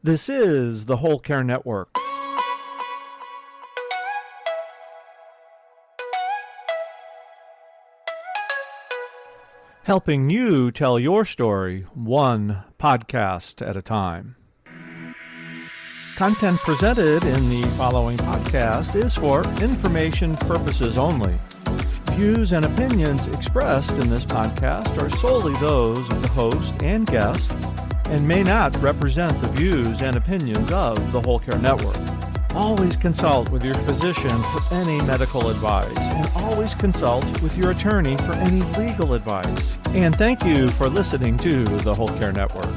This is the Whole Care Network. Helping you tell your story one podcast at a time. Content presented in the following podcast is for information purposes only. Views and opinions expressed in this podcast are solely those of the host and guest and may not represent the views and opinions of the Whole Care Network. Always consult with your physician for any medical advice, and always consult with your attorney for any legal advice. And thank you for listening to the Whole Care Network.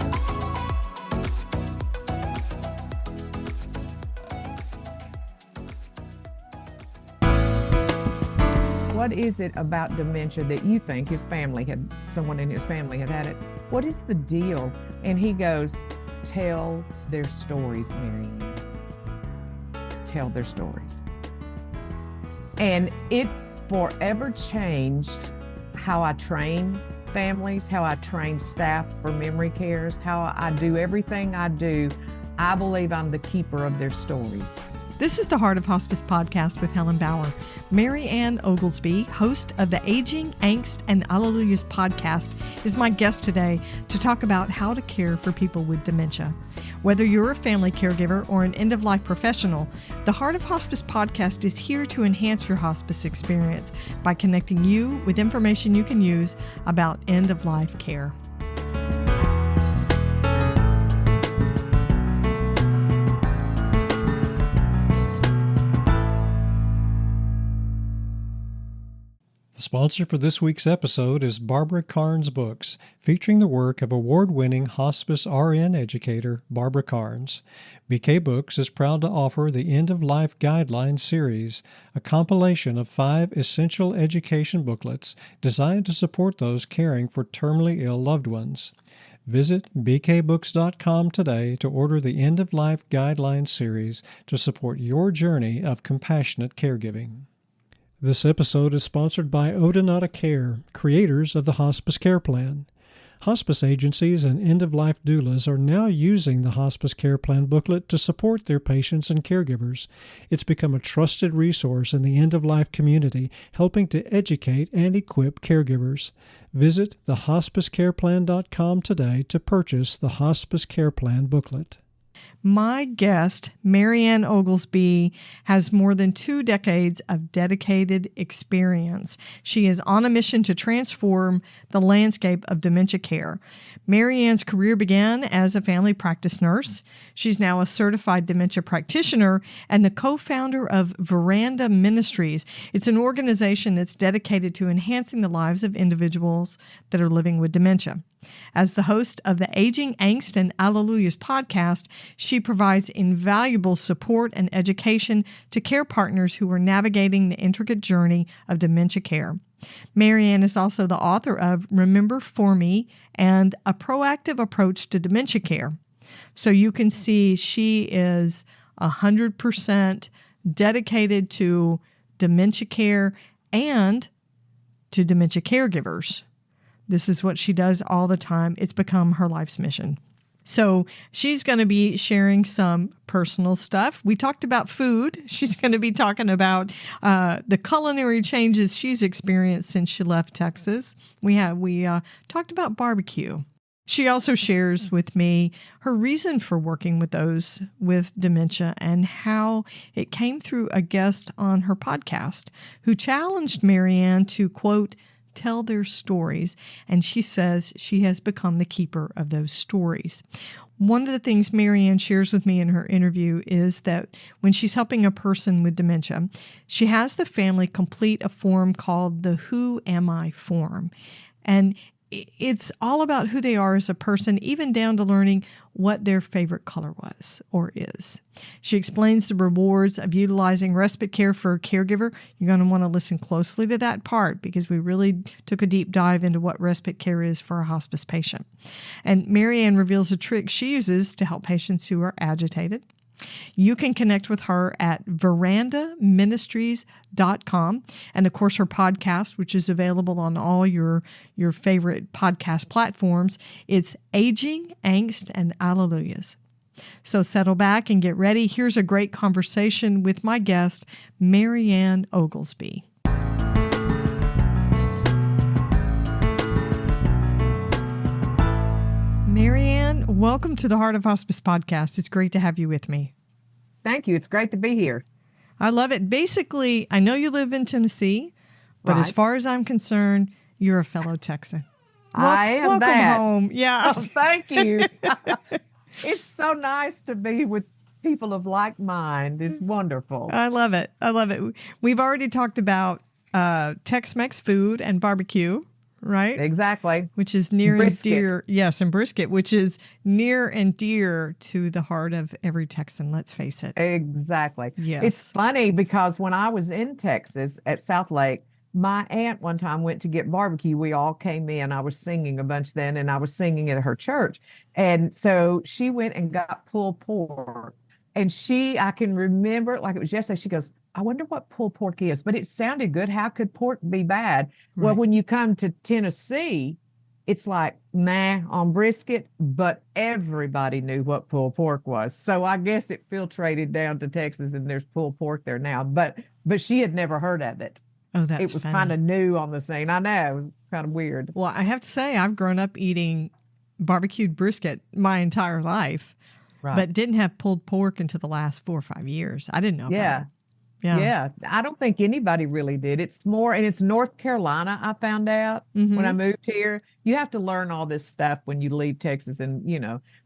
What is it about dementia that you think someone in his family had it? What is the deal? And he goes, tell their stories, Mary Anne. Tell their stories. And it forever changed how I train families, how I train staff for memory cares, how I do everything I do. I believe I'm the keeper of their stories. This is the Heart of Hospice podcast with Helen Bauer. Mary Anne Oglesby, host of the Aging, Angst and Alleluias podcast, is my guest today to talk about how to care for people with dementia. Whether you're a family caregiver or an end-of-life professional, the Heart of Hospice podcast is here to enhance your hospice experience by connecting you with information you can use about end-of-life care. The sponsor for this week's episode is Barbara Carnes Books, featuring the work of award-winning hospice RN educator Barbara Carnes. BK Books is proud to offer the End-of-Life Guidelines series, a compilation of 5 essential education booklets designed to support those caring for terminally ill loved ones. Visit bkbooks.com today to order the End-of-Life Guidelines series to support your journey of compassionate caregiving. This episode is sponsored by Odonata Care, creators of the Hospice Care Plan. Hospice agencies and end-of-life doulas are now using the Hospice Care Plan booklet to support their patients and caregivers. It's become a trusted resource in the end-of-life community, helping to educate and equip caregivers. Visit thehospicecareplan.com today to purchase the Hospice Care Plan booklet. My guest, Mary Anne Oglesby, has more than 2 decades of dedicated experience. She is on a mission to transform the landscape of dementia care. Mary Anne's career began as a family practice nurse. She's now a certified dementia practitioner and the co-founder of Veranda Ministries. It's an organization that's dedicated to enhancing the lives of individuals that are living with dementia. As the host of the Aging, Angst and Alleluias podcast, she provides invaluable support and education to care partners who are navigating the intricate journey of dementia care. Mary Anne is also the author of Remember For Me and A Proactive Approach to Dementia Care. So you can see she is 100% dedicated to dementia care and to dementia caregivers. This is what she does all the time. It's become her life's mission. So she's going to be sharing some personal stuff. We talked about food. She's going to be talking about the culinary changes she's experienced since she left Texas. We talked about barbecue. She also shares with me her reason for working with those with dementia and how it came through a guest on her podcast who challenged Mary Anne to, quote, tell their stories, and she says she has become the keeper of those stories. One of the things Mary Anne shares with me in her interview is that when she's helping a person with dementia, she has the family complete a form called the Who Am I form. And it's all about who they are as a person, even down to learning what their favorite color was or is. She explains the rewards of utilizing respite care for a caregiver. You're going to want to listen closely to that part because we really took a deep dive into what respite care is for a hospice patient. And Mary Anne reveals a trick she uses to help patients who are agitated. You can connect with her at verandaministries.com. And of course, her podcast, which is available on all your favorite podcast platforms, it's Aging, Angst and Alleluias. So settle back and get ready. Here's a great conversation with my guest, Mary Anne Oglesby. Mary Anne, welcome to the Heart of Hospice podcast. It's great to have you with me. Thank you. It's great to be here. I love it. Basically, I know you live in Tennessee, but Right. as far as I'm concerned, you're a fellow Texan. I am welcome that. home. Yeah. Oh, thank you. It's so nice to be with people of like mind. It's wonderful. I love it. I love it. We've already talked about Tex-Mex food and barbecue, right? Exactly. Which is near Brisket. and dear. Yes, and brisket, which is near and dear to the heart of every Texan, let's face it. Exactly. Yes. It's funny because when I was in Texas at South Lake, my aunt one time went to get barbecue. We all came in. I was singing a bunch then, and I was singing at her church. And so she went and got pulled pork. And I can remember it like it was yesterday. She goes, I wonder what pulled pork is, but it sounded good. How could pork be bad? Well, Right. when you come to Tennessee, it's like, nah, on brisket, but everybody knew what pulled pork was. So I guess it filtrated down to Texas and there's pulled pork there now. But she had never heard of it. Oh, that's It was funny. kind of new on the scene. I know. It was kind of weird. Well, I have to say, I've grown up eating barbecued brisket my entire life, Right. but didn't have pulled pork until the last 4 or 5 years. I didn't know about Yeah. it. Yeah. Yeah. I don't think anybody really did. It's more, and it's North Carolina, I found out when I moved here. You have to learn all this stuff when you leave Texas and,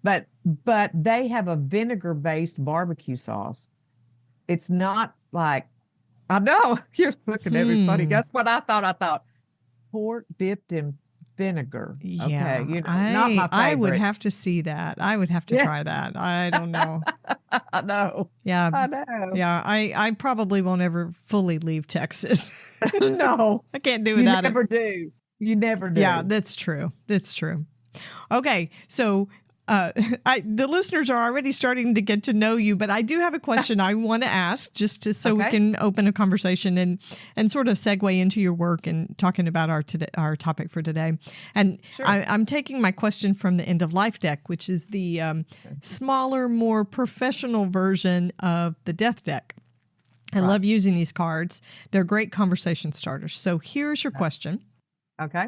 but they have a vinegar-based barbecue sauce. It's not like, I know, you're looking at me funny. That's what I thought. I thought pork dipped in vinegar. Yeah, Okay. Not my favorite. I would have to see that. I would have to try that. I don't know. I know. Yeah. I know. Yeah, I probably won't ever fully leave Texas. No. I can't do You without never it. do. You never do. Yeah, that's true. That's true. Okay, so the listeners are already starting to get to know you, but I do have a question I want to ask so we Okay. can open a conversation and sort of segue into your work and talking about our topic for today. And Sure. I'm taking my question from the End of Life deck, which is the smaller, more professional version of the Death deck. I love using these cards. They're great conversation starters. So here's your question. Okay.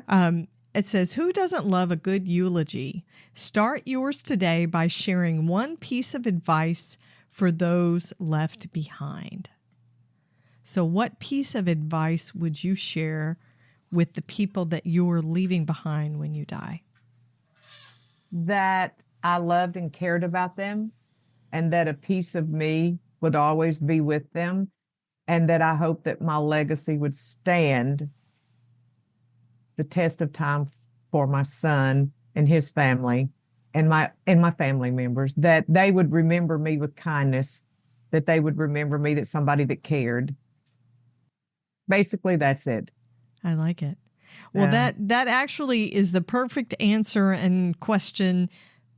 It says, who doesn't love a good eulogy? Start yours today by sharing one piece of advice for those left behind. So what piece of advice would you share with the people that you're leaving behind when you die? That I loved and cared about them, and that a piece of me would always be with them, and that I hope that my legacy would stand the test of time for my son and his family and my family members, that they would remember me with kindness, that they would remember me that somebody that cared. Basically, that's it. I like it. Well, Yeah. that actually is the perfect answer and question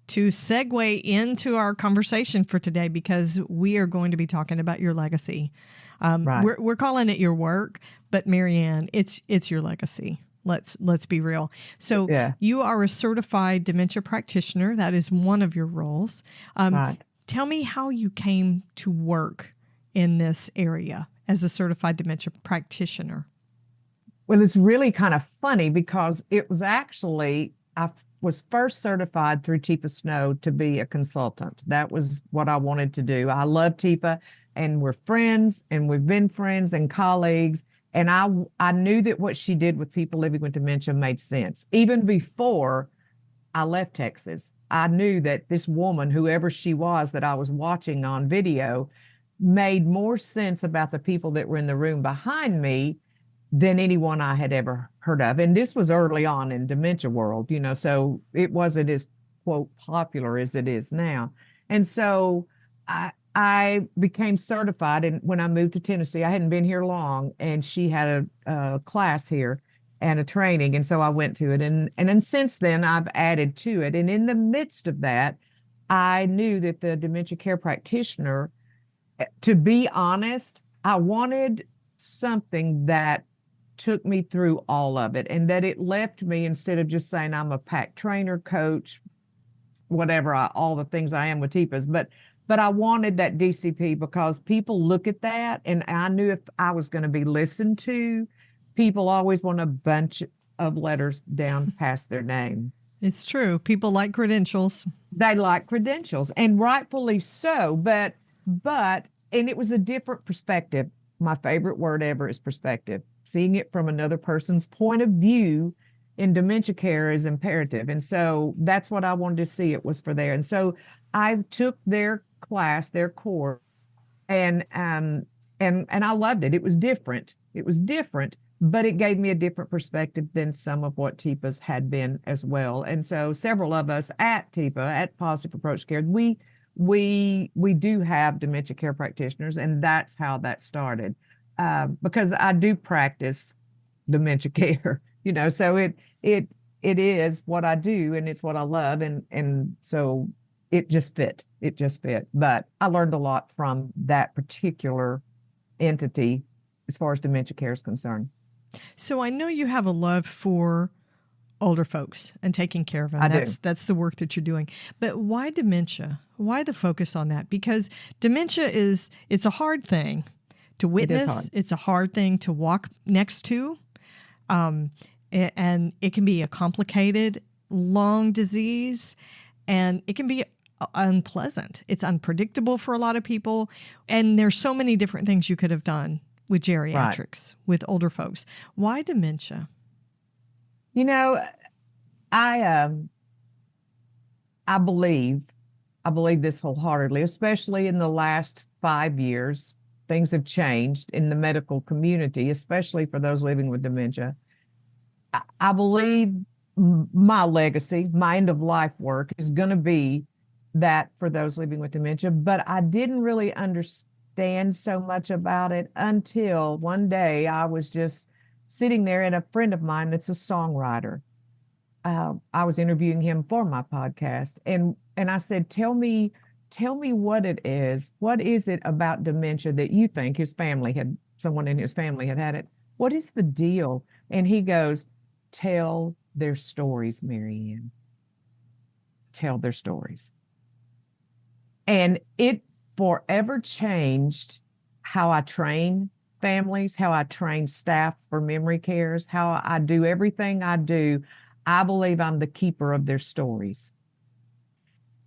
to segue into our conversation for today, because we are going to be talking about your legacy. Right. We're calling it your work, but Mary Anne, it's your legacy. Let's be real. So Yeah. you are a certified dementia practitioner. That is one of your roles. Right. Tell me how you came to work in this area as a certified dementia practitioner. Well, it's really kind of funny because it was actually, I was first certified through Teepa Snow to be a consultant. That was what I wanted to do. I love Teepa, and we're friends, and we've been friends and colleagues. And I knew that what she did with people living with dementia made sense. Even before I left Texas, I knew that this woman, whoever she was that I was watching on video, made more sense about the people that were in the room behind me than anyone I had ever heard of. And this was early on in dementia world, so it wasn't as, quote, popular as it is now. And so I became certified, and when I moved to Tennessee, I hadn't been here long, and she had a class here and a training, and so I went to it, and then since then I've added to it. And in the midst of that, I knew that the dementia care practitioner, to be honest, I wanted something that took me through all of it, and that it left me, instead of just saying I'm a PAC trainer, coach, whatever all the things I am with Teepa's, but I wanted that DCP because people look at that, and I knew if I was going to be listened to, people always want a bunch of letters down past their name. It's true. People like credentials. They like credentials, and rightfully so, but and it was a different perspective. My favorite word ever is perspective. Seeing it from another person's point of view in dementia care is imperative. And so that's what I wanted to see. It was for there. And so I took their class, their course, and I loved it. It was different. But it gave me a different perspective than some of what Teepa's had been as well. And so several of us at Teepa, at Positive Approach Care, we do have dementia care practitioners, and that's how that started. Because I do practice dementia care, so it is what I do, and it's what I love, and so it just fit. But I learned a lot from that particular entity as far as dementia care is concerned. So I know you have a love for older folks and taking care of them. That's the work that you're doing. But why dementia? Why the focus on that? Because dementia it's a hard thing to witness. It's a hard thing to walk next to. And it can be a complicated, long disease, and it can be unpleasant. It's unpredictable for a lot of people. And there's so many different things you could have done with geriatrics, with older folks. Why dementia? I believe this wholeheartedly, especially in the last 5 years. Things have changed in the medical community, especially for those living with dementia. I believe my legacy, my end of life work is going to be that for those living with dementia, but I didn't really understand so much about it until one day I was just sitting there, and a friend of mine that's a songwriter, I was interviewing him for my podcast, and I said, tell me what it is. What is it about dementia that you think someone in his family had it? What is the deal? And he goes, tell their stories, Mary Anne. Tell their stories. And it forever changed how I train families, how I train staff for memory cares, how I do everything I do. I believe I'm the keeper of their stories.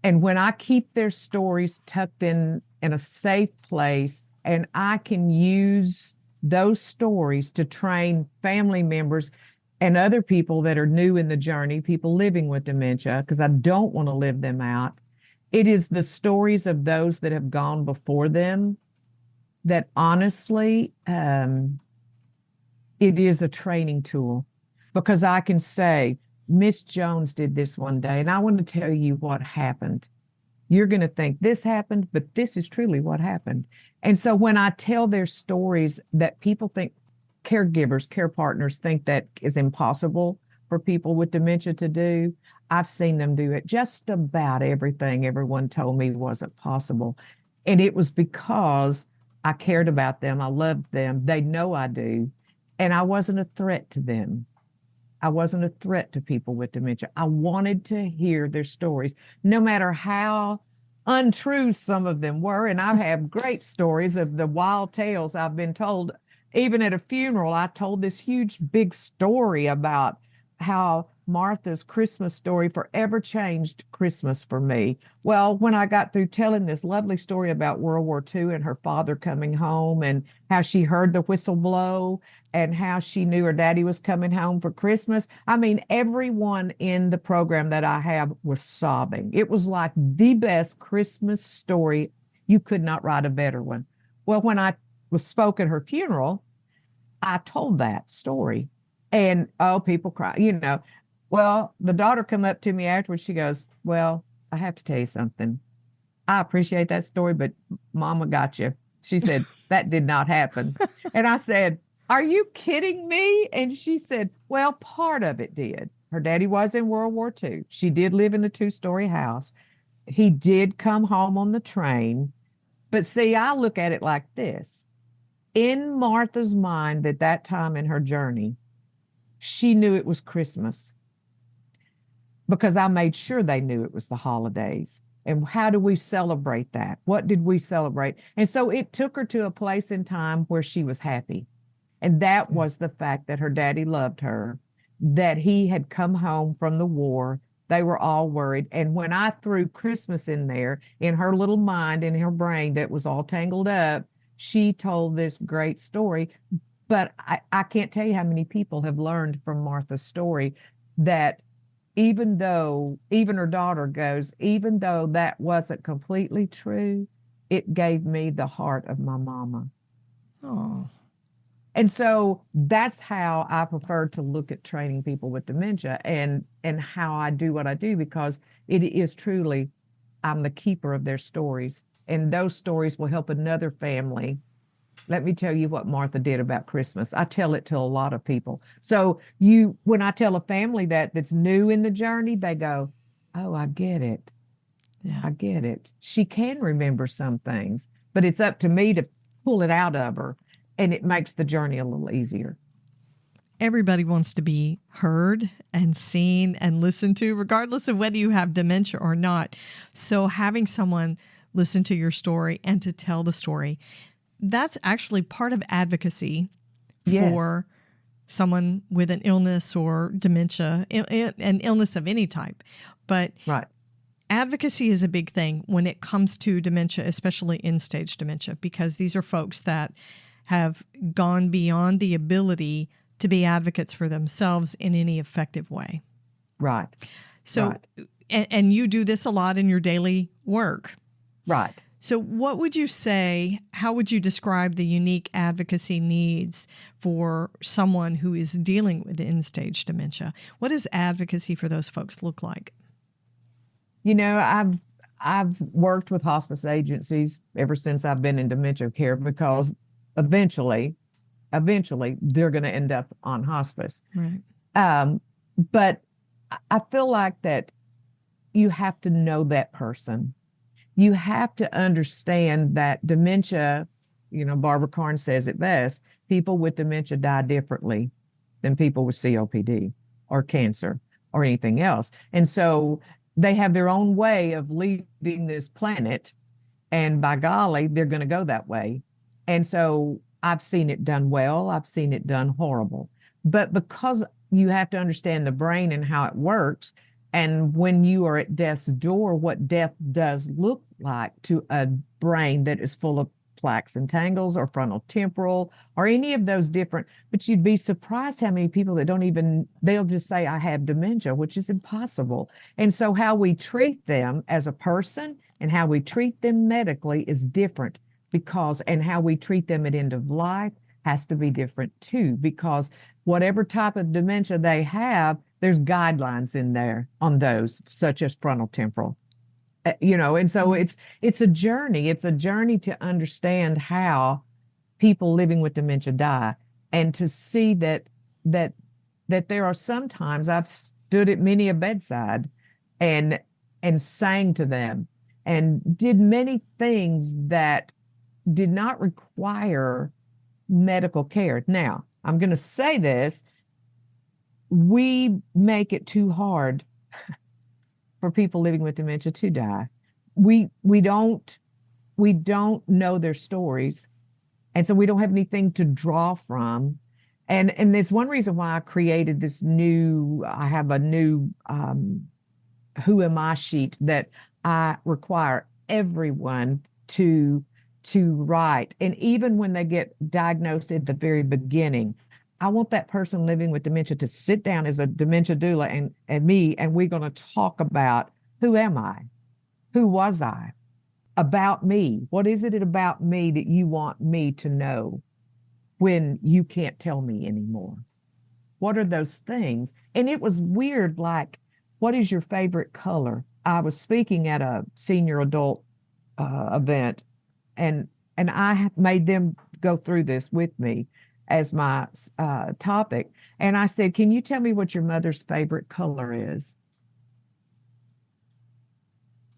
And when I keep their stories tucked in a safe place, and I can use those stories to train family members and other people that are new in the journey, people living with dementia, because I don't want to live them out. It is the stories of those that have gone before them that honestly, it is a training tool, because I can say, Miss Jones did this one day, and I want to tell you what happened. You're going to think this happened, but this is truly what happened. And so when I tell their stories that people think, caregivers, care partners think that is impossible for people with dementia to do, I've seen them do it. Just about everything everyone told me wasn't possible. And it was because I cared about them. I loved them. They know I do. And I wasn't a threat to them. I wasn't a threat to people with dementia. I wanted to hear their stories, no matter how untrue some of them were. And I have great stories of the wild tales I've been told. Even at a funeral, I told this huge, big story about how Martha's Christmas story forever changed Christmas for me. Well, when I got through telling this lovely story about World War II and her father coming home, and how she heard the whistle blow, and how she knew her daddy was coming home for Christmas, I mean, everyone in the program that I have was sobbing. It was like the best Christmas story. You could not write a better one. Well, when I spoke at her funeral, I told that story, and people cry, Well, the daughter come up to me afterwards. She goes, well, I have to tell you something. I appreciate that story, but Mama got you. She said, that did not happen. And I said, are you kidding me? And she said, well, part of it did. Her daddy was in World War II. She did live in a 2-story house. He did come home on the train. But see, I look at it like this. In Martha's mind at that time in her journey, she knew it was Christmas. because I made sure they knew it was the holidays. And how do we celebrate that? What did we celebrate? And so it took her to a place in time where she was happy. And that was the fact that her daddy loved her, that he had come home from the war. They were all worried. And when I threw Christmas in there, in her little mind, in her brain that was all tangled up, she told this great story. But I can't tell you how many people have learned from Martha's story that even her daughter goes, even though that wasn't completely true, it gave me the heart of my mama. Oh. And so that's how I prefer to look at training people with dementia and how I do what I do, because it is truly, I'm the keeper of their stories. And those stories will help another family. Let me tell you what Martha did about Christmas. I tell it to a lot of people. So when I tell a family that's new in the journey, they go, oh, I get it. Yeah. I get it. She can remember some things, but it's up to me to pull it out of her. And it makes the journey a little easier. Everybody wants to be heard and seen and listened to, regardless of whether you have dementia or not. So having someone listen to your story and to tell the story, that's actually part of advocacy for someone with an illness or dementia, an illness of any type. But right. Advocacy is a big thing when it comes to dementia, especially end-stage dementia, because these are folks that have gone beyond the ability to be advocates for themselves in any effective way. Right. So, right. And you do this a lot in your daily work. Right. So what would you say, how would you describe the unique advocacy needs for someone who is dealing with end-stage dementia? What does advocacy for those folks look like? You know, I've worked with hospice agencies ever since I've been in dementia care, because eventually they're going to end up on hospice. Right. But I feel like that you have to know that person. You have to understand that dementia, Barbara Carnes says it best, people with dementia die differently than people with COPD or cancer or anything else. And so they have their own way of leaving this planet. And by golly, they're going to go that way. And so I've seen it done well. I've seen it done horrible. But because you have to understand the brain and how it works, and when you are at death's door, what death does look like to a brain that is full of plaques and tangles or frontal temporal or any of those different, but you'd be surprised how many people that they'll just say, I have dementia, which is impossible. And so how we treat them as a person and how we treat them medically is different, and how we treat them at end of life has to be different too, because whatever type of dementia they have, there's guidelines in there on those, such as frontal temporal, and so it's a journey. It's a journey to understand how people living with dementia die, and to see that there are sometimes I've stood at many a bedside and sang to them and did many things that did not require medical care. Now, I'm going to say this, we make it too hard for people living with dementia to die. We don't know their stories, and so we don't have anything to draw from. And there's one reason why I created I have a new Who Am I sheet that I require everyone to write. And even when they get diagnosed at the very beginning, I want that person living with dementia to sit down as a dementia doula and me, and we're going to talk about, who am I? Who was I? About me. What is it about me that you want me to know when you can't tell me anymore? What are those things? And it was weird, like, what is your favorite color? I was speaking at a senior adult event, and I have made them go through this with me as my topic. And I said, can you tell me what your mother's favorite color is?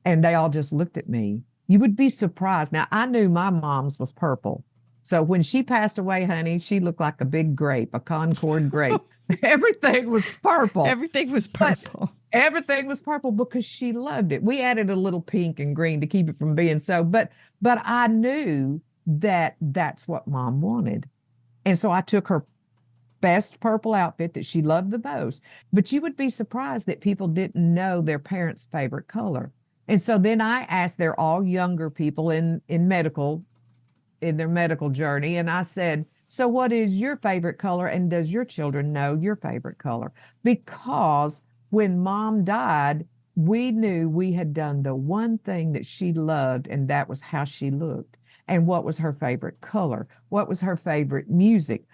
And they all just looked at me. You would be surprised. Now, I knew my mom's was purple. So when she passed away, honey, she looked like a big grape, a Concord grape. Everything was purple. Everything was purple. Everything was purple because she loved it. We added a little pink and green to keep it from being so, but I knew that that's what Mom wanted. And so I took her best purple outfit that she loved the most. But you would be surprised that people didn't know their parents' favorite color. And so then I asked, they're all younger people in their medical journey. And I said, so what is your favorite color? And does your children know your favorite color? Because when Mom died, we knew we had done the one thing that she loved, and that was how she looked. And what was her favorite color? What was her favorite music?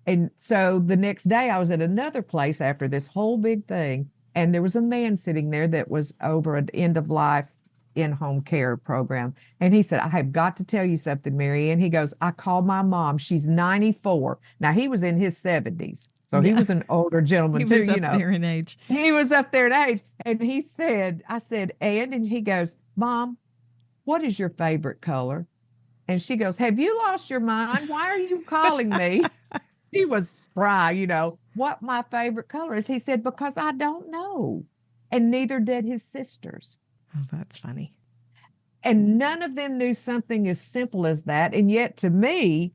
And so the next day I was at another place after this whole big thing, and there was a man sitting there that was over an end of life in-home care program. And he said, I have got to tell you something, Mary Anne. He goes, I called my mom. She's 94. Now he was in his 70s. So he was an older gentleman he too, was up there in age. He was up there in age. And he said, I said, and he goes, Mom, what is your favorite color? And she goes, have you lost your mind? Why are you calling me? She was spry, what my favorite color is. He said, because I don't know. And neither did his sisters. Oh, that's funny. And none of them knew something as simple as that. And yet to me,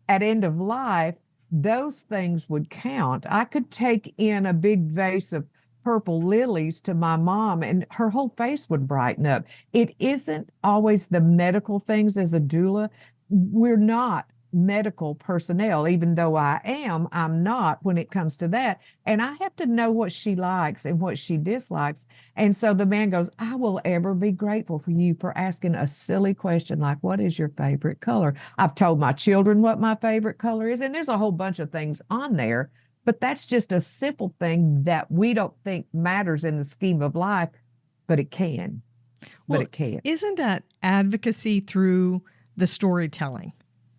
at end of life, those things would count. I could take in a big vase of purple lilies to my mom and her whole face would brighten up. It isn't always the medical things as a doula. We're not medical personnel, even though I'm not when it comes to that. And I have to know what she likes and what she dislikes. And so the man goes, I will ever be grateful for you for asking a silly question like, what is your favorite color? I've told my children what my favorite color is. And there's a whole bunch of things on there, but that's just a simple thing that we don't think matters in the scheme of life, but it can. Well, it can. Isn't that advocacy through the storytelling?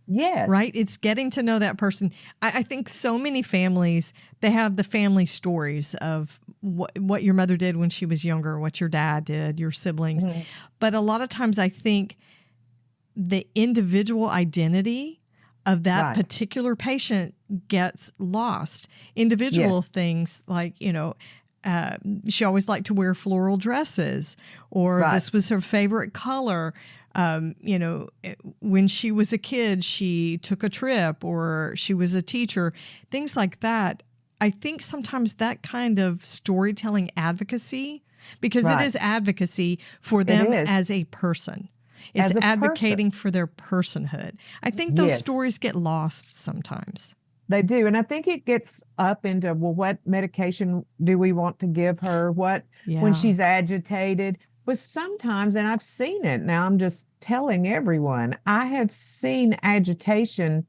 Yes. Right? It's getting to know that person. I think so many families, they have the family stories of what your mother did when she was younger, what your dad did, your siblings. Mm-hmm. But a lot of times I think the individual identity of that particular patient gets lost. Individual things like, she always liked to wear floral dresses, or this was her favorite color. When she was a kid, she took a trip, or she was a teacher, things like that. I think sometimes that kind of storytelling advocacy, because it is advocacy for them as a person. It's advocating for their personhood. I think those stories get lost sometimes. They do. And I think it gets up into, well, what medication do we want to give her? When she's agitated? But sometimes, and I've seen it, now I'm just telling everyone, I have seen agitation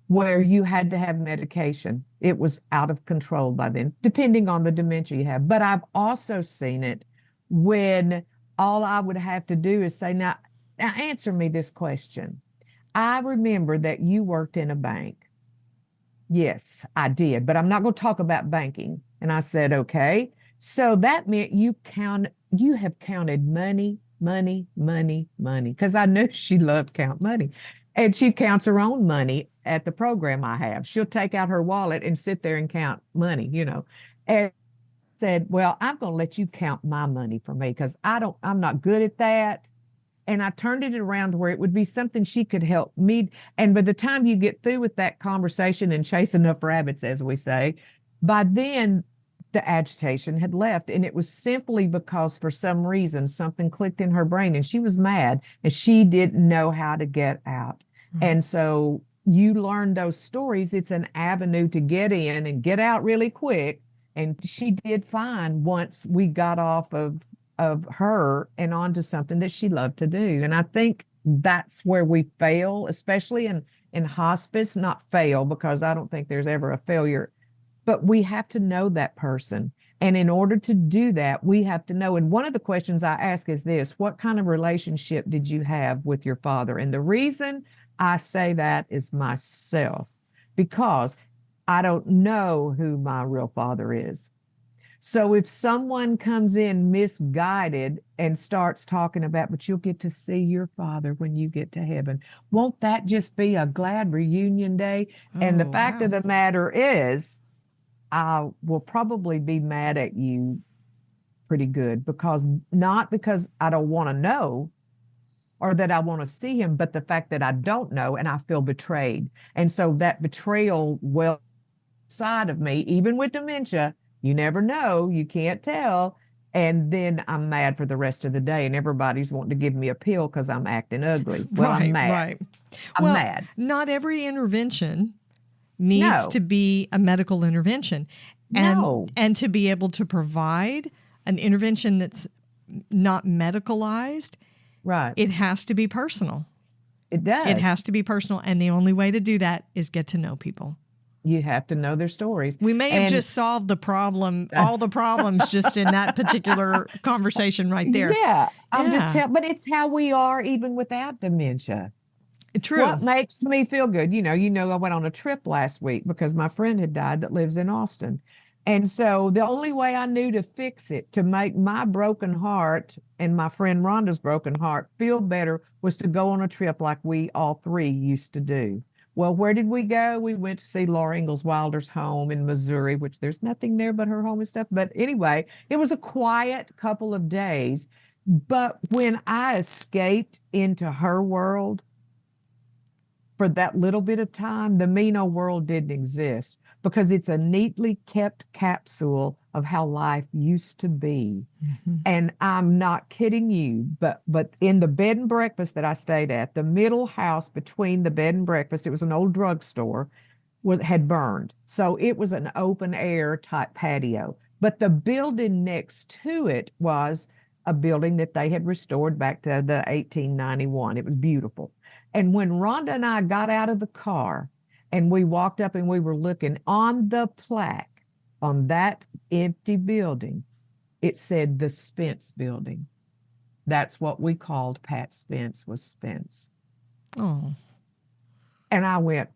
where you had to have medication. It was out of control by then, depending on the dementia you have. But I've also seen it when all I would have to do is say, now answer me this question. I remember that you worked in a bank. Yes, I did, but I'm not going to talk about banking. And I said, okay. So that meant you have counted money, because I knew she loved count money. And she counts her own money at the program I have. She'll take out her wallet and sit there and count money, and said, well, I'm going to let you count my money for me because I'm not good at that. And I turned it around to where it would be something she could help me. And by the time you get through with that conversation and chase enough rabbits, as we say, by then the agitation had left. And it was simply because for some reason, something clicked in her brain and she was mad and she didn't know how to get out. Mm-hmm. And so you learn those stories. It's an avenue to get in and get out really quick. And she did fine once we got off of her and onto something that she loved to do. And I think that's where we fail, especially in hospice, not fail, because I don't think there's ever a failure, but we have to know that person. And in order to do that, we have to know. And one of the questions I ask is this: what kind of relationship did you have with your father? And the reason I say that is myself, because I don't know who my real father is. So if someone comes in misguided and starts talking about, but you'll get to see your father when you get to heaven, won't that just be a glad reunion day? And the fact of the matter is, I will probably be mad at you pretty good, because not because I don't want to know or that I want to see him, but the fact that I don't know and I feel betrayed. And so that betrayal well side of me, even with dementia, you never know, you can't tell. And then I'm mad for the rest of the day, and everybody's wanting to give me a pill because I'm acting ugly. Well, I'm mad. Right. I'm mad. Not every intervention needs No. to be a medical intervention. No. And to be able to provide an intervention that's not medicalized, Right. it has to be personal. It does. It has to be personal. And the only way to do that is get to know people. You have to know their stories. We may have just solved the problem, all the problems just in that particular conversation right there. Yeah. But it's how we are even without dementia. True. What makes me feel good? I went on a trip last week because my friend had died that lives in Austin. And so the only way I knew to fix it, to make my broken heart and my friend Rhonda's broken heart feel better, was to go on a trip like we all three used to do. Well, where did we go? We went to see Laura Ingalls Wilder's home in Missouri, which there's nothing there but her home and stuff. But anyway, it was a quiet couple of days. But when I escaped into her world for that little bit of time, the mean old world didn't exist, because it's a neatly kept capsule of how life used to be. Mm-hmm. And I'm not kidding you, but in the bed and breakfast that I stayed at, the middle house between the bed and breakfast, it was an old drugstore, had burned. So it was an open air type patio. But the building next to it was a building that they had restored back to the 1891. It was beautiful. And when Rhonda and I got out of the car and we walked up and we were looking on the plaque on that empty building, it said the Spence Building. That's what we called Pat Spence, was Spence. Oh. And I went,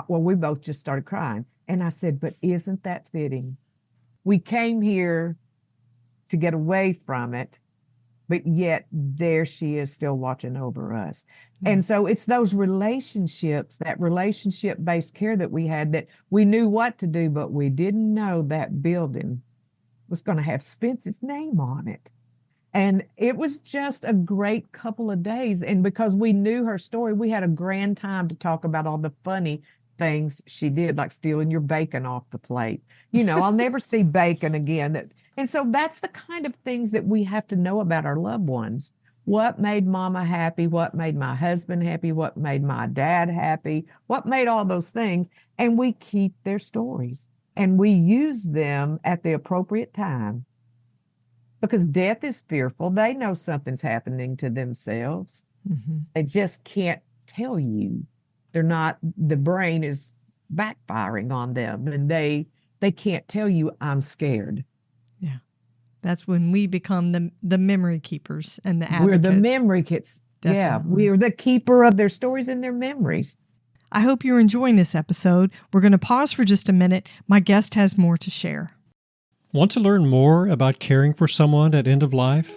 well, we both just started crying. And I said, but isn't that fitting? We came here to get away from it, but yet there she is still watching over us. And so it's those relationships, that relationship-based care that we had, that we knew what to do, but we didn't know that building was going to have Spence's name on it. And it was just a great couple of days. And because we knew her story, we had a grand time to talk about all the funny things she did, like stealing your bacon off the plate. I'll never see bacon again. And so that's the kind of things that we have to know about our loved ones. What made mama happy? What made my husband happy? What made my dad happy? What made all those things? And we keep their stories and we use them at the appropriate time, because death is fearful. They know something's happening to themselves. Mm-hmm. They just can't tell you. The brain is backfiring on them, and they can't tell you, I'm scared. Yeah. That's when we become the memory keepers and the advocates. We're the memory keepers. Yeah, we're the keeper of their stories and their memories. I hope you're enjoying this episode. We're going to pause for just a minute. My guest has more to share. Want to learn more about caring for someone at end of life?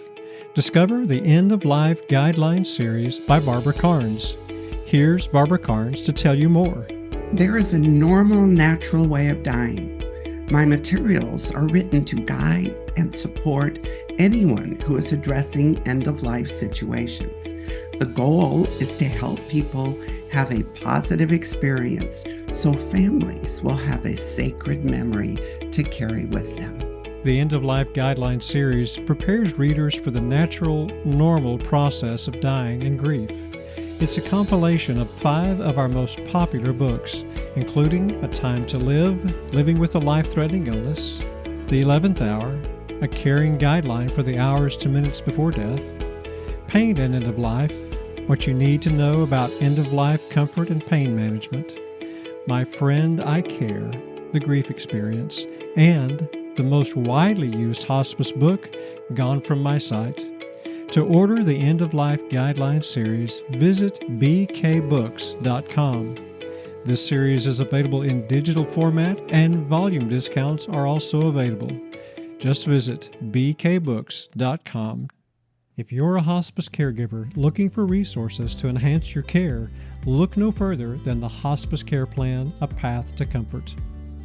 Discover the End of Life Guidelines series by Barbara Carnes. Here's Barbara Carnes to tell you more. There is a normal, natural way of dying. My materials are written to guide and support anyone who is addressing end-of-life situations. The goal is to help people have a positive experience so families will have a sacred memory to carry with them. The End of Life Guidelines series prepares readers for the natural, normal process of dying and grief. It's a compilation of 5 of our most popular books, including A Time to Live, Living with a Life-Threatening Illness, The 11th Hour, A Caring Guideline for the Hours to Minutes Before Death, Pain and End of Life, What You Need to Know About End-of-Life Comfort and Pain Management, My Friend, I Care, The Grief Experience, and the most widely used hospice book, Gone From My Sight. To order the End of Life Guidelines series, visit bkbooks.com. This series is available in digital format, and volume discounts are also available. Just visit bkbooks.com. If you're a hospice caregiver looking for resources to enhance your care, look no further than the Hospice Care Plan, A Path to Comfort.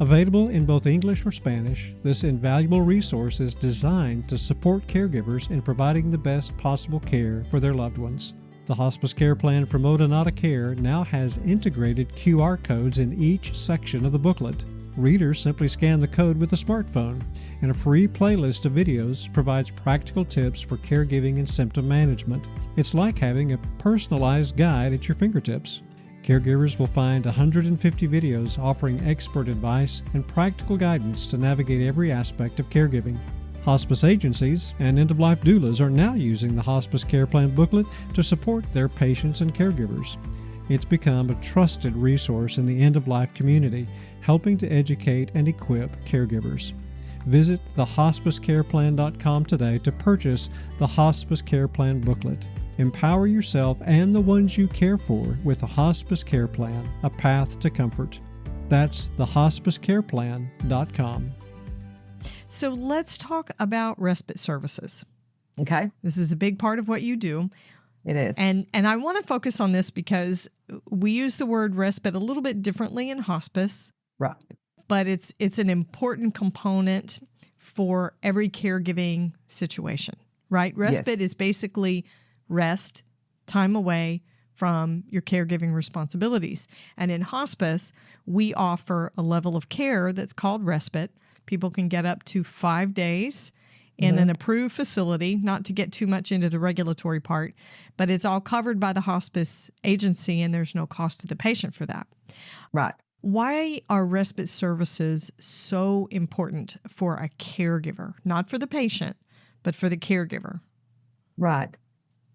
Available in both English or Spanish, this invaluable resource is designed to support caregivers in providing the best possible care for their loved ones. The Hospice Care Plan for Modonata Care now has integrated QR codes in each section of the booklet. Readers simply scan the code with a smartphone, and a free playlist of videos provides practical tips for caregiving and symptom management. It's like having a personalized guide at your fingertips. Caregivers will find 150 videos offering expert advice and practical guidance to navigate every aspect of caregiving. Hospice agencies and end-of-life doulas are now using the Hospice Care Plan booklet to support their patients and caregivers. It's become a trusted resource in the end-of-life community, helping to educate and equip caregivers. Visit thehospicecareplan.com today to purchase the Hospice Care Plan booklet. Empower yourself and the ones you care for with a Hospice Care Plan, a path to comfort. That's thehospicecareplan.com. So let's talk about respite services. Okay. This is a big part of what you do. It is. And I want to focus on this because we use the word respite a little bit differently in hospice. Right. But it's an important component for every caregiving situation, right? Respite is basically rest, time away from your caregiving responsibilities. And in hospice, we offer a level of care that's called respite. People can get up to 5 days in an approved facility, not to get too much into the regulatory part, but it's all covered by the hospice agency and there's no cost to the patient for that. Right. Why are respite services so important for a caregiver? Not for the patient, but for the caregiver. Right.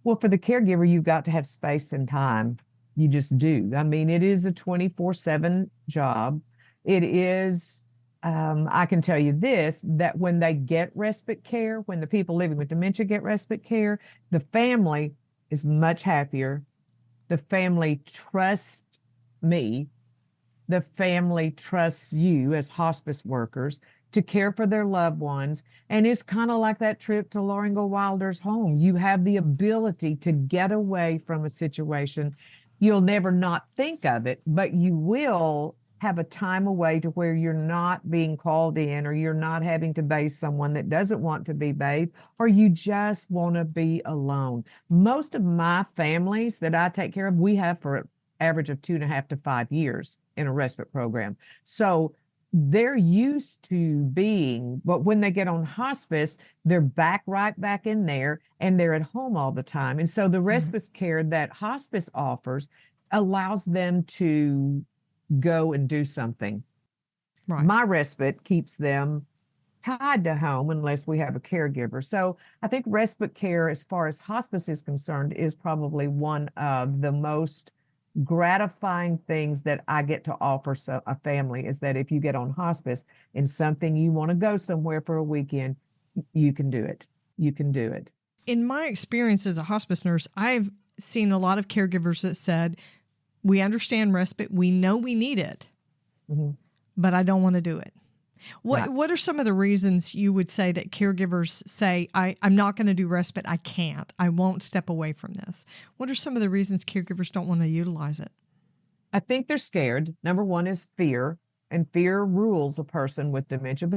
Well, for the caregiver, you've got to have space and time. You just do. I mean, it is a 24/7 job. It is, I can tell you this, that when they get respite care, when the people living with dementia get respite care, the family is much happier. The family trusts me. The family trusts you as hospice workers to care for their loved ones. And it's kind of like that trip to Loringo Wilder's home. You have the ability to get away from a situation. You'll never not think of it, but you will have a time away to where you're not being called in, or you're not having to bathe someone that doesn't want to be bathed, or you just want to be alone. Most of my families that I take care of, we have for an average of 2.5 to 5 years in a respite program. So they're used to being, but when they get on hospice, they're right back in there, and they're at home all the time. And so the respite care that hospice offers allows them to go and do something. Right. My respite keeps them tied to home unless we have a caregiver. So I think respite care, as far as hospice is concerned, is probably one of the most gratifying things that I get to offer a family, is that if you get on hospice and something, you want to go somewhere for a weekend, you can do it. You can do it. In my experience as a hospice nurse, I've seen a lot of caregivers that said, we understand respite, we know we need it, but I don't want to do it. What are some of the reasons you would say that caregivers say, I'm not going to do respite, I can't, I won't step away from this? What are some of the reasons caregivers don't want to utilize it? I think they're scared. Number one is fear, and fear rules a person with dementia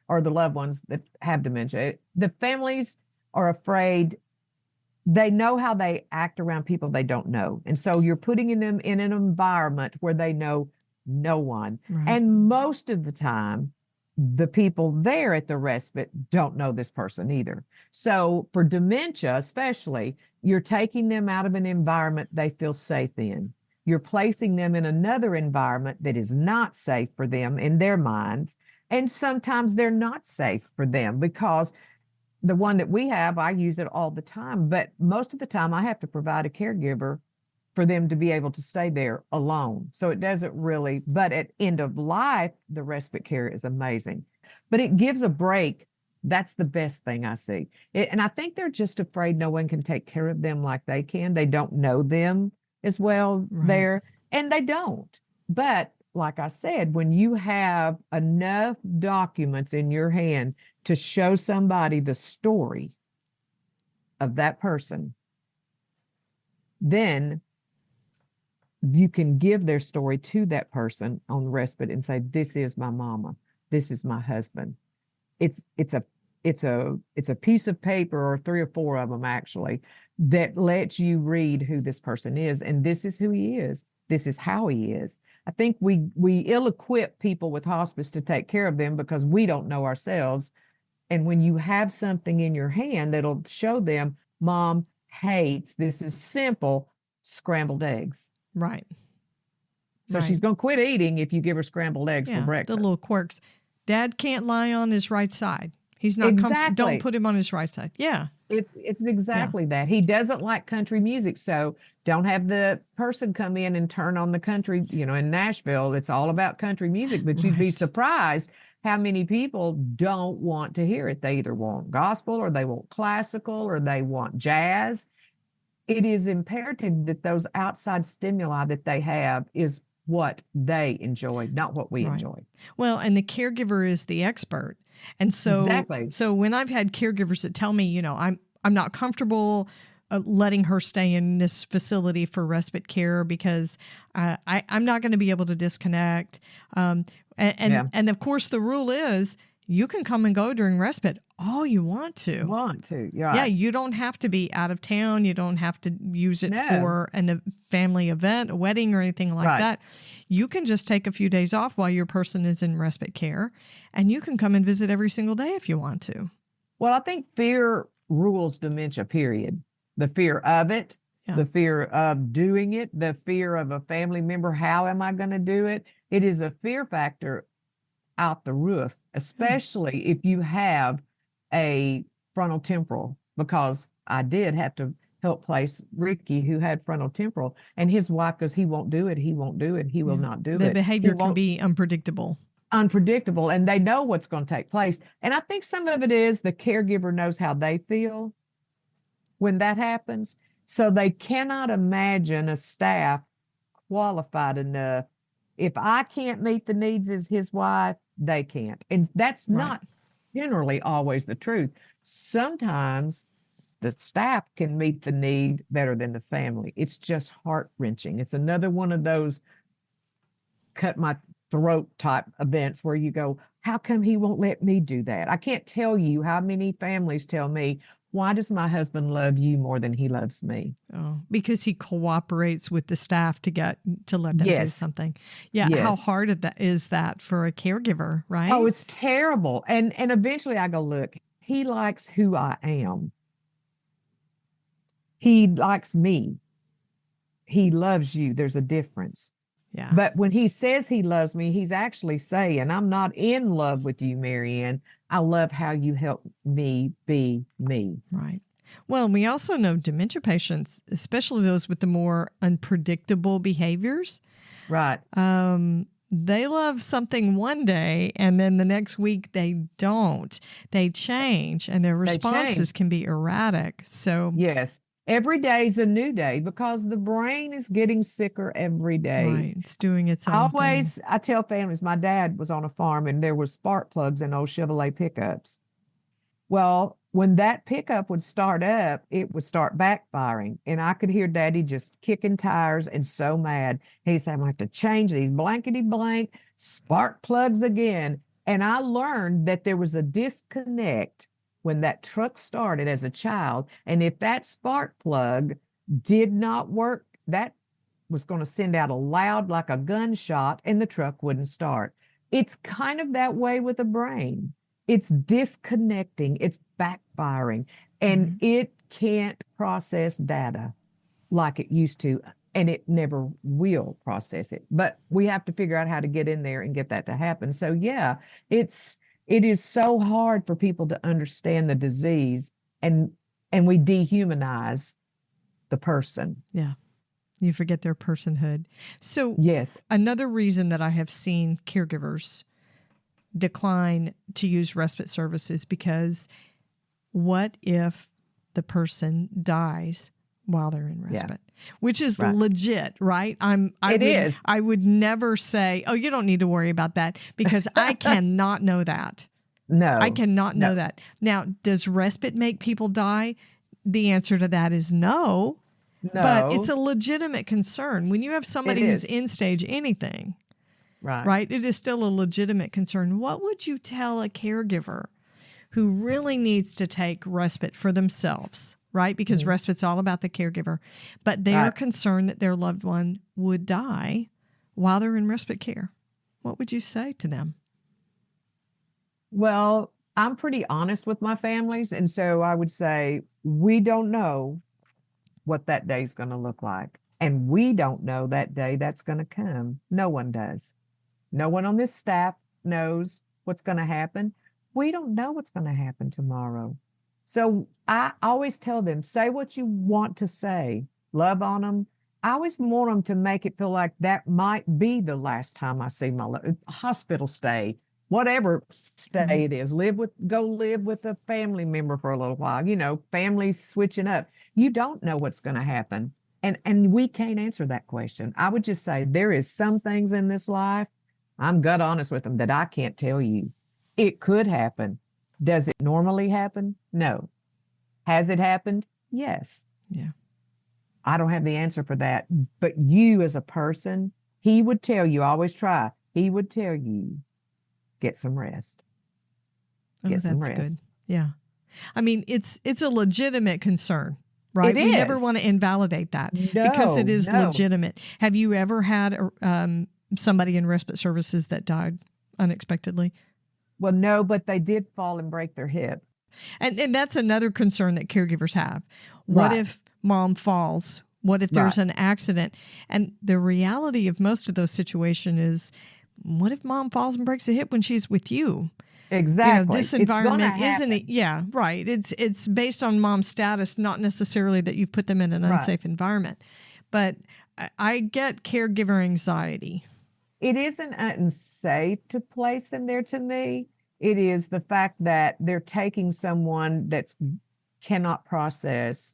or the loved ones that have dementia. The families are afraid. They know how they act around people they don't know. And so you're putting them in an environment where they know no one. Right. And most of the time, the people there at the respite don't know this person either. So for dementia, especially, you're taking them out of an environment they feel safe in. You're placing them in another environment that is not safe for them in their minds. And sometimes they're not safe for them, because the one that we have, I use it all the time, but most of the time I have to provide a caregiver for them to be able to stay there alone. So it doesn't really, but at end of life, the respite care is amazing. But it gives a break. That's the best thing I see. And I think they're just afraid no one can take care of them like they can. They don't know them as well there, and they don't. But like I said, when you have enough documents in your hand to show somebody the story of that person, then you can give their story to that person on respite and say, this is my mama, this is my husband. It's a piece of paper, or 3 or 4 of them actually, that lets you read who this person is, and this is who he is. This is how he is. I think we ill-equip people with hospice to take care of them because we don't know ourselves. And when you have something in your hand that'll show them, Mom hates, this is simple, scrambled eggs. Right. So Right. she's going to quit eating if you give her scrambled eggs for The breakfast. little quirks. Dad can't lie on his right side. He's not comfortable. Exactly. Don't put him on his right side. Yeah. It's exactly that. He doesn't like country music, so don't have the person come in and turn on the country. In Nashville, it's all about country music, but you'd be Right. surprised how many people don't want to hear it. They either want gospel, or they want classical, or they want jazz. It is imperative that those outside stimuli that they have is what they enjoy, not what we Right. enjoy. Well, and the caregiver is the expert. And so, Exactly. So when I've had caregivers that tell me, I'm not comfortable letting her stay in this facility for respite care because I'm not going to be able to disconnect. And of course, the rule is you can come and go during respite all you want to. Yeah. Yeah, you don't have to be out of town. You don't have to use it for a family event, a wedding, or anything like that. You can just take a few days off while your person is in respite care, and you can come and visit every single day if you want to. Well, I think fear rules dementia, period. The fear of it, the fear of doing it, the fear of a family member. How am I going to do it? It is a fear factor out the roof, especially if you have a frontal temporal, because I did have to help place Ricky, who had frontal temporal, and his wife goes, he won't do it. He won't do it. He will not do it. The behavior can be unpredictable, and they know what's going to take place. And I think some of it is the caregiver knows how they feel when that happens. So they cannot imagine a staff qualified enough. If I can't meet the needs as his wife, they can't. And that's not generally always the truth. Sometimes the staff can meet the need better than the family. It's just heart-wrenching. It's another one of those cut my throat type events where you go, how come he won't let me do that? I can't tell you how many families tell me, why does my husband love you more than he loves me? Oh, because he cooperates with the staff to let them do something. Yeah. Yes. How hard is that for a caregiver, right? Oh, it's terrible. And eventually I go, look, he likes who I am. He likes me. He loves you. There's a difference. Yeah. But when he says he loves me, he's actually saying, I'm not in love with you, Mary Anne. I love how you help me be me. Right. Well, we also know dementia patients, especially those with the more unpredictable behaviors. Right. They love something one day and then the next week they don't. They change and their responses can be erratic. So yes. Every day is a new day because the brain is getting sicker every day. Right. It's doing its own thing. I tell families, my dad was on a farm and there was spark plugs in old Chevrolet pickups. Well, when that pickup would start up, it would start backfiring. And I could hear Daddy just kicking tires and so mad. He said, I'm going to have to change these blankety blank spark plugs again. And I learned that there was a disconnect when that truck started as a child. And if that spark plug did not work, that was going to send out a loud, like a gunshot, and the truck wouldn't start. It's kind of that way with the brain. It's disconnecting, it's backfiring, and it can't process data like it used to, and it never will process it. But we have to figure out how to get in there and get that to happen. So yeah, it is so hard for people to understand the disease, and we dehumanize the person. Yeah. You forget their personhood. So yes, another reason that I have seen caregivers decline to use respite services because what if the person dies while they're in respite, which is legit, right? I would never say, oh, you don't need to worry about that because I cannot know that. No, I cannot know that. Now, does respite make people die? The answer to that is no. But it's No, a legitimate concern. When you have somebody it who's is. in stage anything, Right. right, it is still a legitimate concern. What would you tell a caregiver who really needs to take respite for themselves, right? Because respite's all about the caregiver, but they are Right. concerned that their loved one would die while they're in respite care. What would you say to them? Well, I'm pretty honest with my families. And so I would say, we don't know what that day's going to look like. And we don't know that day that's going to come. No one does. No one on this staff knows what's going to happen. We don't know what's going to happen tomorrow. So I always tell them, say what you want to say, love on them. I always want them to make it feel like that might be the last time I see my hospital stay, whatever stay it is. Go live with a family member for a little while. Families switching up. You don't know what's going to happen. And we can't answer that question. I would just say there is some things in this life, I'm gut honest with them, that I can't tell you. It could happen. Does it normally happen? No. Has it happened? Yes. Yeah. I don't have the answer for that. But you as a person, he would tell you, always try. He would tell you, get some rest. Get some That's rest. good. Yeah. I mean, it's a legitimate concern, right? It We never is. want to invalidate that No, because it is no. legitimate. Have you ever had somebody in respite services that died unexpectedly? Well, no, but they did fall and break their hip. And that's another concern that caregivers have. What Right. if mom falls? What if there's an accident? And the reality of most of those situations is, what if mom falls and breaks a hip when she's with you? Exactly. This It's gonna environment isn't happen. it? Yeah, right. It's based on mom's status, not necessarily that you've put them in an Right. unsafe environment. But I get caregiver anxiety. It isn't unsafe to place them there to me. It is the fact that they're taking someone that cannot process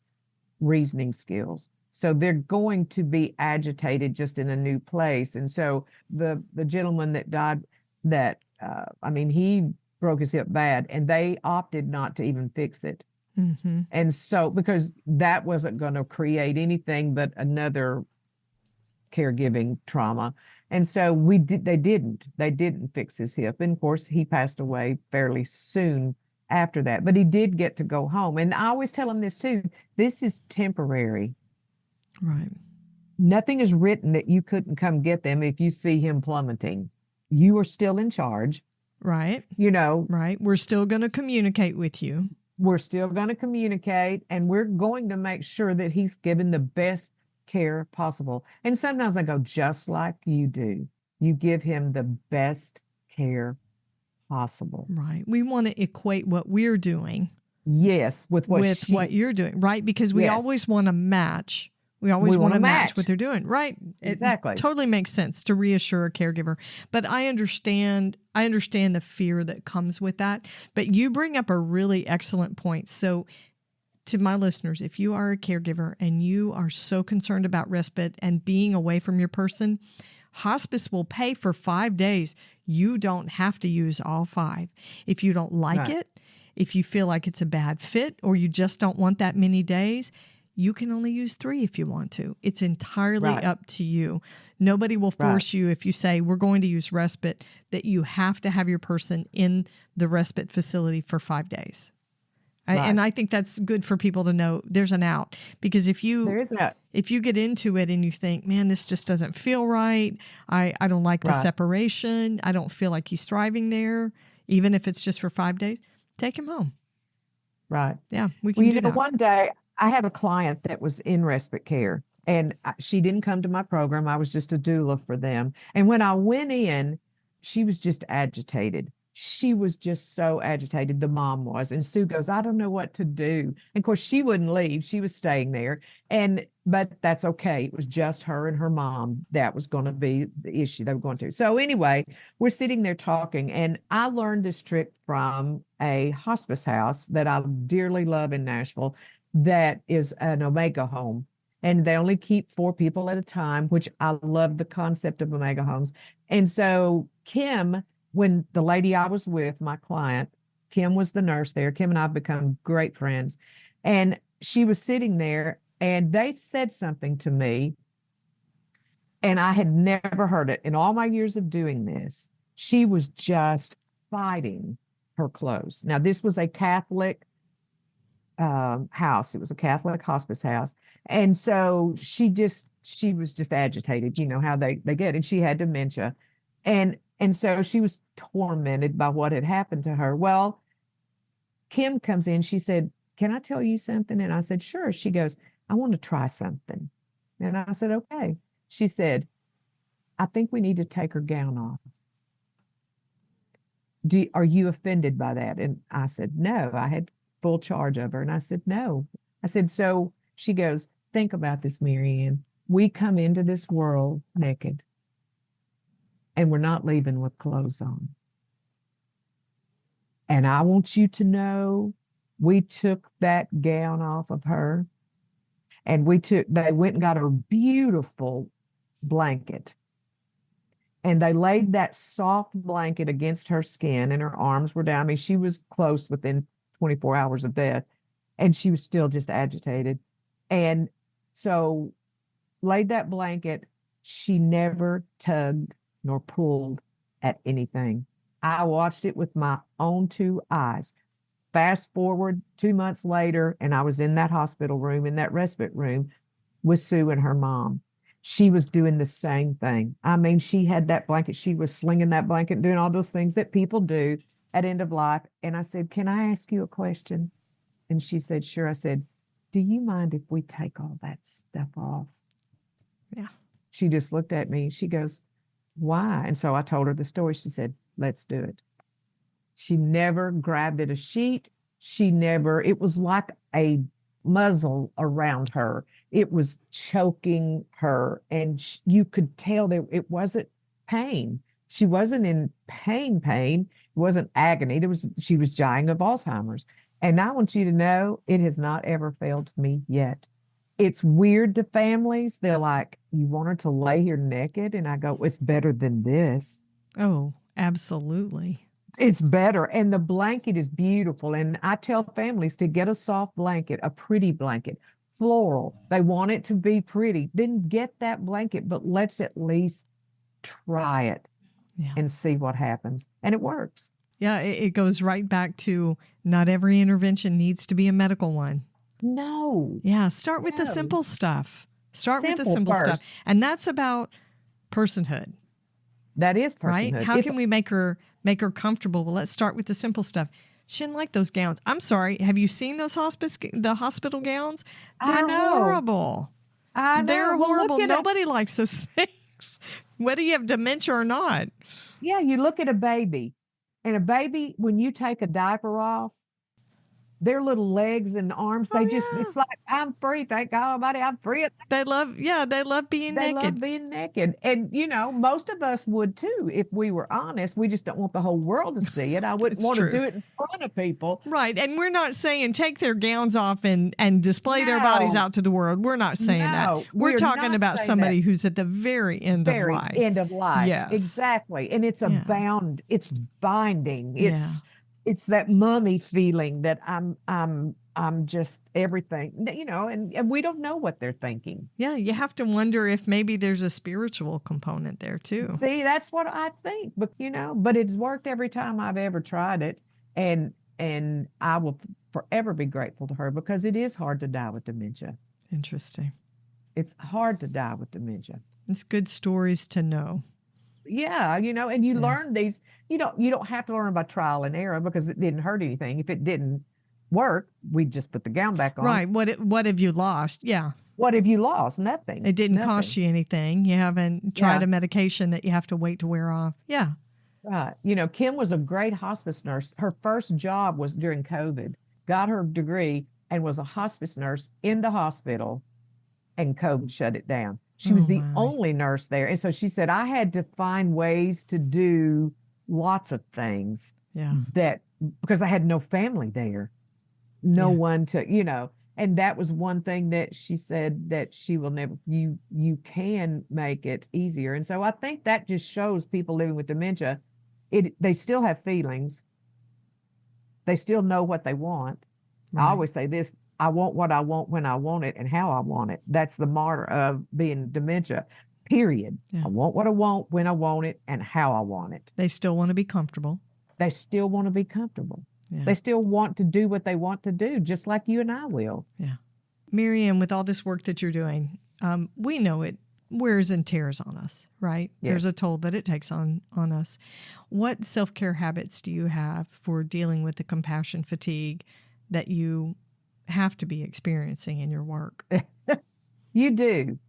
reasoning skills. So they're going to be agitated just in a new place. And so the gentleman that died, he broke his hip bad, and they opted not to even fix it. Mm-hmm. And so, because that wasn't going to create anything but another caregiving trauma. And so they didn't fix his hip. And of course, he passed away fairly soon after that, but he did get to go home. And I always tell him this too, this is temporary. Right. Nothing is written that you couldn't come get them if you see him plummeting. You are still in charge. Right. Right. We're still going to communicate with you. We're still going to communicate, and we're going to make sure that he's given the best care possible. And sometimes I go, just like you do. You give him the best care possible. Right. We want to equate what we're doing Yes, with what you're doing, right? Because we Yes. always want to match. We always want to match what they're doing, right? Exactly. It totally makes sense to reassure a caregiver. But I understand the fear that comes with that. But you bring up a really excellent point. So to my listeners, if you are a caregiver and you are so concerned about respite and being away from your person, hospice will pay for 5 days. You don't have to use all 5. If you don't like it, if you feel like it's a bad fit, or you just don't want that many days, you can only use 3 if you want to. It's entirely up to you. Nobody will force you if you say, we're going to use respite, that you have to have your person in the respite facility for 5 days. And I think that's good for people to know there's an out. Because if you get into it and you think, man, this just doesn't feel right, I don't like the separation, I don't feel like he's thriving there, even if it's just for 5 days, take him home. Right. Yeah, we can do that. One day I have a client that was in respite care, and she didn't come to my program. I was just a doula for them. And when I went in, she was just agitated. She was just so agitated, the mom was. And Sue goes, I don't know what to do. And of course, she wouldn't leave. She was staying there. But that's okay. It was just her and her mom. That was going to be the issue they were going to. So anyway, we're sitting there talking, and I learned this trick from a hospice house that I dearly love in Nashville that is an Omega home. And they only keep 4 people at a time, which I love the concept of Omega homes. And so Kim, when the lady I was with, my client, Kim was the nurse there. Kim and I have become great friends. And she was sitting there, And they said something to me, and I had never heard it in all my years of doing this. She was just fighting her clothes. Now, this was a Catholic house. It was a Catholic hospice house. And so she was just agitated, you know how they get, and she had dementia. And so she was tormented by what had happened to her. Well, Kim comes in, she said, "Can I tell you something?" And I said, "Sure." She goes, "I want to try something." And I said, "Okay." She said, "I think we need to take her gown off. Are you offended by that?" And I said, "No." I had full charge of her. And I said, "No." I said, "So," she goes, "Think about this, Mary Anne. We come into this world naked, and we're not leaving with clothes on. And I want you to know we took that gown off of her, and they went and got her beautiful blanket. And they laid that soft blanket against her skin, and her arms were down. I mean, she was close within 24 hours of death, and she was still just agitated. And so laid that blanket. She never tugged nor pulled at anything. I watched it with my own two eyes. Fast forward 2 months later, and I was in that hospital room, in that respite room with Sue and her mom. She was doing the same thing. I mean, she had that blanket. She was slinging that blanket and doing all those things that people do at end of life. And I said, "Can I ask you a question?" And she said, "Sure." I said, "Do you mind if we take all that stuff off?" Yeah. She just looked at me. She goes, "Why?" And so I told her the story. She said, "Let's do it." She never grabbed at a sheet. It was like a muzzle around her. It was choking her. And you could tell that it wasn't pain. She wasn't in pain. It wasn't agony. She was dying of Alzheimer's. And I want you to know, it has not ever failed me yet. It's weird to families. They're like, "You want her to lay here naked?" And I go, "It's better than this. Oh, absolutely. It's better." And the blanket is beautiful. And I tell families to get a soft blanket, a pretty blanket, floral. They want it to be pretty. Then get that blanket, but let's at least try it and see what happens. And it works. Yeah, it goes right back to not every intervention needs to be a medical one. No. Yeah, start with the simple stuff. Start with the simple stuff. And that's about personhood. That is personhood. Right? How can we make her comfortable? Well, let's start with the simple stuff. She didn't like those gowns. I'm sorry. Have you seen those hospital gowns? They're horrible. I know. They're horrible. Nobody likes those things, whether you have dementia or not. Yeah, you look at a baby, and a baby, when you take a diaper off, their little legs and arms, it's like, "I'm free. Thank God Almighty, I'm free." They love being naked. They love being naked. And, most of us would too, if we were honest. We just don't want the whole world to see it. I wouldn't want to do it in front of people. Right. And we're not saying take their gowns off and display their bodies out to the world. We're not saying that. We're talking about somebody who's at the very end of life. End of life. Yes. Exactly. And it's it's binding. It's that mummy feeling that I'm just everything, and we don't know what they're thinking. Yeah, you have to wonder if maybe there's a spiritual component there too. See, that's what I think, but but it's worked every time I've ever tried it, and I will forever be grateful to her, because it is hard to die with dementia. Interesting. It's hard to die with dementia. It's good stories to know. Yeah, and you learn these. You don't have to learn by trial and error, because it didn't hurt anything. If it didn't work, we'd just put the gown back on. Right. What have you lost? Yeah. What have you lost? Nothing. It didn't cost you anything. You haven't tried a medication that you have to wait to wear off. Yeah. Right. Kim was a great hospice nurse. Her first job was during COVID, got her degree, and was a hospice nurse in the hospital, and COVID shut it down. She was the only nurse there. And so she said, "I had to find ways to do lots of things because I had no family there, no one to, and that was one thing that she said that she will never, you can make it easier." And so I think that just shows people living with dementia, they still have feelings. They still know what they want. Right. I always say this, I want what I want when I want it and how I want it. That's the motto of being dementia, period. Yeah. I want what I want when I want it and how I want it. They still want to be comfortable. They still want to be comfortable. Yeah. They still want to do what they want to do, just like you and I will. Yeah. Mary Anne, with all this work that you're doing, we know it wears and tears on us, right? Yes. There's a toll that it takes on us. What self-care habits do you have for dealing with the compassion fatigue that you have to be experiencing in your work? You do.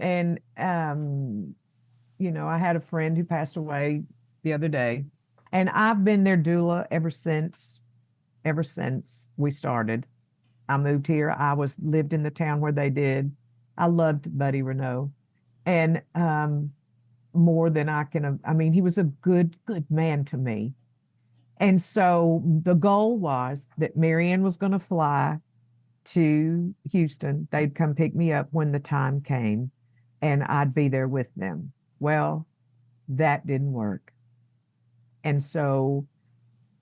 And, I had a friend who passed away the other day, and I've been their doula ever since we started. I moved here. I lived in the town where they did. I loved Buddy Renault, and more than I can. I mean, he was a good man to me. And so the goal was that Mary Anne was going to fly to Houston. They'd come pick me up when the time came, and I'd be there with them. Well, that didn't work. And so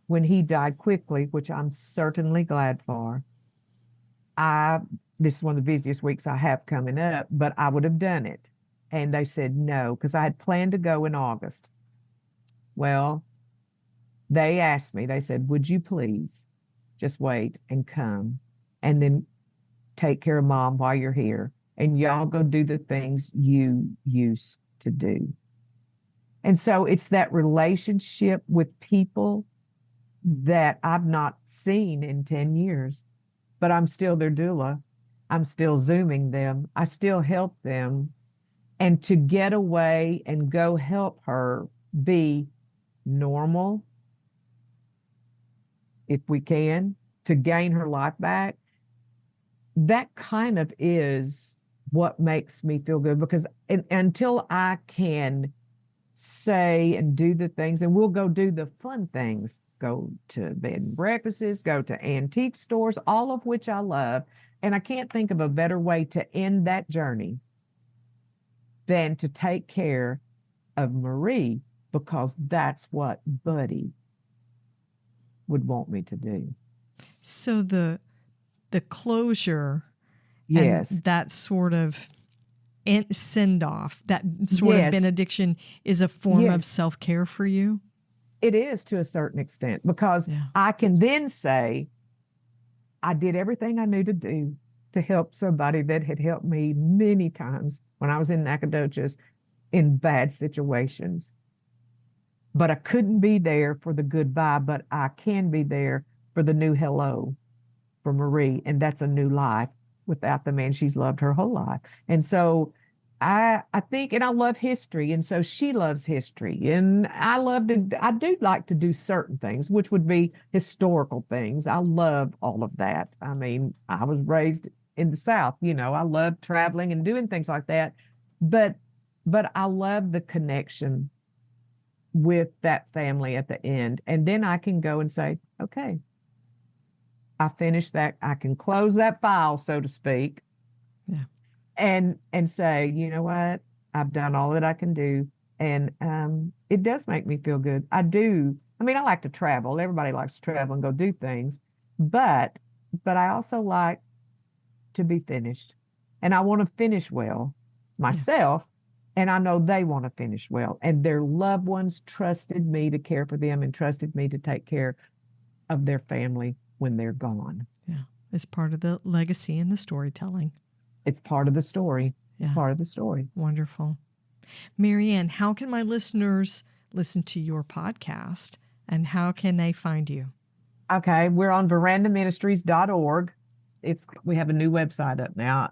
when he died quickly, which I'm certainly glad for, this is one of the busiest weeks I have coming up, but I would have done it. And they said no, because I had planned to go in August. Well, they asked me, they said, would you please just wait and come and then take care of Mom while you're here, and y'all go do the things you used to do. And so it's that relationship with people that I've not seen in 10 years, but I'm still their doula. I'm still Zooming them. I still help them. And to get away and go help her be normal, if we can, to gain her life back, that kind of is what makes me feel good, because until I can say and do the things, and we'll go do the fun things, go to bed and breakfasts, go to antique stores, all of which I love. And I can't think of a better way to end that journey than to take care of Marie, because that's what Buddy would want me to do. So the closure, yes, and that sort of send off, that sort yes, of benediction, is a form yes, of self-care for you? It is, to a certain extent, because Yeah. I can then say, I did everything I knew to do to help somebody that had helped me many times when I was in Nacogdoches in bad situations. But I couldn't be there for the goodbye, but I can be there for the new hello for Marie. And that's a new life without the man she's loved her whole life. And so I think, and I love history. And so she loves history. And I do like to do certain things, which would be historical things. I love all of that. I mean, I was raised in the South, I love traveling and doing things like that. But I love the connection with that family at the end. And then I can go and say, okay, I finished that. I can close that file, so to speak. Yeah. And say, you know what? I've done all that I can do. And it does make me feel good. I do. I mean, I like to travel. Everybody likes to travel and go do things. But I also like to be finished. And I want to finish well myself. And I know they want to finish well. And their loved ones trusted me to care for them and trusted me to take care of their family when they're gone. Yeah. It's part of the legacy and the storytelling. It's part of the story. It's Yeah. part of the story. Wonderful. Mary Anne, how can my listeners listen to your podcast, and how can they find you? Okay. We're on verandaministries.org. We have a new website up now,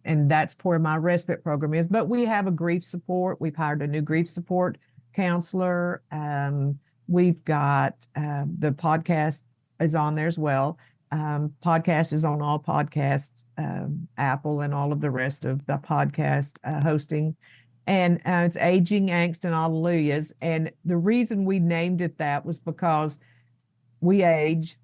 and that's where my respite program is. But we have a grief support. We've hired a new grief support counselor. We've got the podcast is on there as well. Podcast is on all podcasts, Apple and all of the rest of the podcast hosting. And it's Aging, Angst and Alleluias. And the reason we named it that was because we age.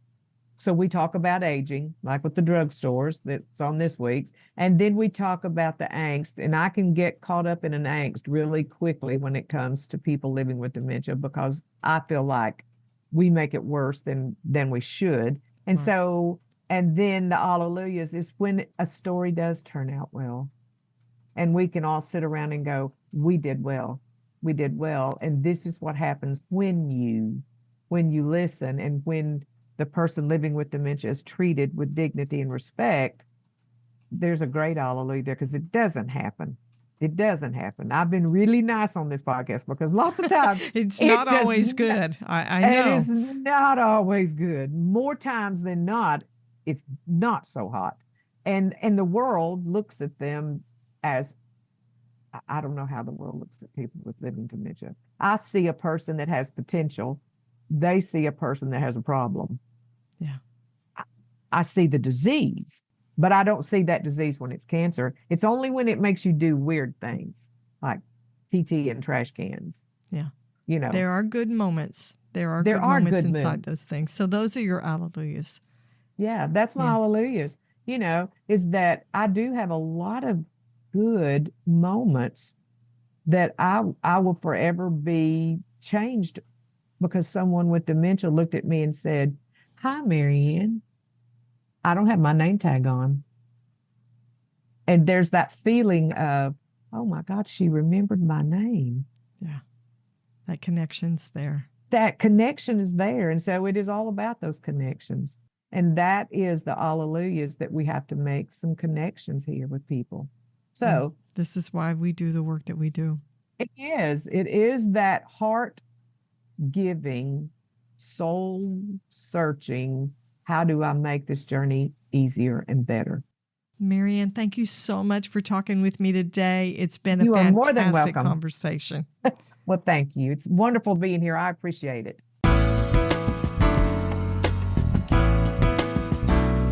So we talk about aging, like with the drugstores that's on this week's. And then we talk about the angst. And I can get caught up in an angst really quickly when it comes to people living with dementia, because I feel like we make it worse than we should. And so And then the Alleluias is when a story does turn out well. And we can all sit around and go, we did well. We did well. And this is what happens when you listen, and when the person living with dementia is treated with dignity and respect. There's a great hallelujah there, because it doesn't happen. It doesn't happen. I've been really nice on this podcast, because lots of times It's not always good. I know. It is not always good. More times than not, it's not so hot. And the world looks at them as, I don't know how the world looks at people with living dementia. I see a person that has potential. They see a person that has a problem. Yeah. I see the disease, but I don't see that disease when it's cancer. It's only when it makes you do weird things like TT and trash cans. Yeah. You know, There are good moments. There are good moments inside those things. So those are your alleluias. Yeah, that's my hallelujahs. You know, is that I do have a lot of good moments that I will forever be changed, because someone with dementia looked at me and said, "Hi, Mary Anne. I don't have my name tag on." And there's that feeling of, oh my God, she remembered my name. Yeah. That connection's there. That connection is there. And so it is all about those connections. And that is the alleluias, that we have to make some connections here with people. So this is why we do the work that we do. it is that heart giving, soul searching, how do I make this journey easier and better? Mary Anne, thank you so much for talking with me today. It's been You a are more than fantastic welcome. conversation. Well, thank you. It's wonderful being here. I appreciate it.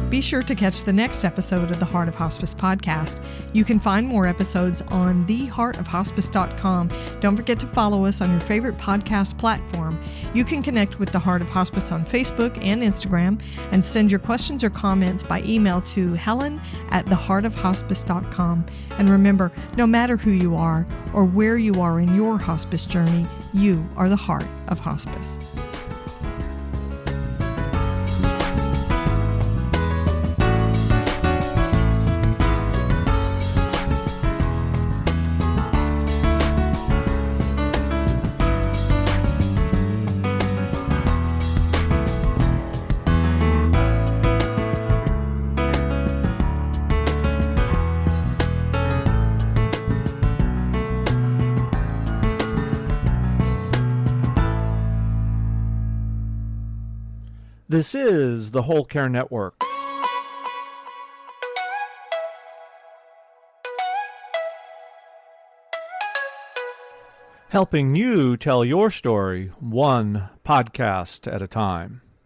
Be sure to catch the next episode of the Heart of Hospice podcast. You can find more episodes on theheartofhospice.com. Don't forget to follow us on your favorite podcast platform. You can connect with the Heart of Hospice on Facebook and Instagram, and send your questions or comments by email to helen@theheartofhospice.com. And remember, no matter who you are or where you are in your hospice journey, you are the heart of hospice. This is the Whole Care Network. Helping you tell your story one podcast at a time.